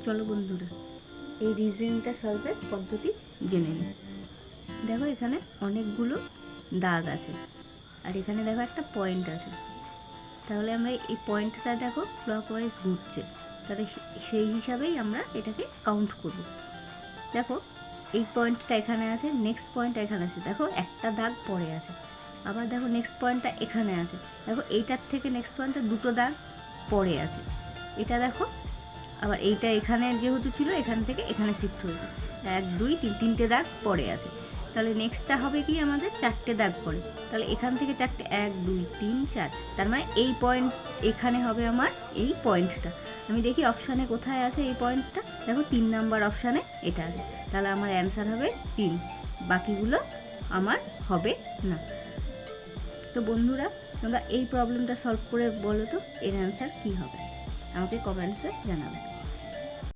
চলো বন্ধুরা এই রিজনিংটা সলভের পদ্ধতি জেনে নিই। দেখো এখানে অনেকগুলো দাগ আছে আর এখানে দেখো একটা পয়েন্ট আছে। তাহলে আমরা এই পয়েন্টটা দেখো ক্লকওয়াইজ ঘুরছে, তাহলে সেই হিসাবেই আমরা এটাকে কাউন্ট করব। দেখো এই পয়েন্টটা এখানে আছে, নেক্সট পয়েন্ট এখানে আছে, দেখো একটা দাগ পরে আছে। আবার দেখো নেক্সট পয়েন্টটা এখানে আছে, দেখো এইটার থেকে নেক্সট পয়েন্টটা দুটো দাগ পরে আছে। এটা দেখো আবার এইটা এখানে যেহেতু ছিল এখান থেকে এখানে শিফট হয়েছে, 1 2 3 তিনটে দাগ পরে আছে। তাহলে নেক্সটটা হবে কি আমাদের 4টে দাগ পরে, তাহলে এখান থেকে 4টে 1 2 3 4, তার মানে এই পয়েন্ট এখানে হবে আমার এই পয়েন্টটা। আমি দেখি অপশানে কোথায় আছে এই পয়েন্টটা, দেখো 3 নাম্বার অপশানে এটা আছে, তাহলে আমার অ্যান্সার হবে 3, বাকিগুলো আমার হবে না। তো বন্ধুরা তোমরা এই প্রবলেমটা সলভ করে বলো তো এর অ্যান্সার কী হবে, আমাকে কমেন্টসে জানাবে।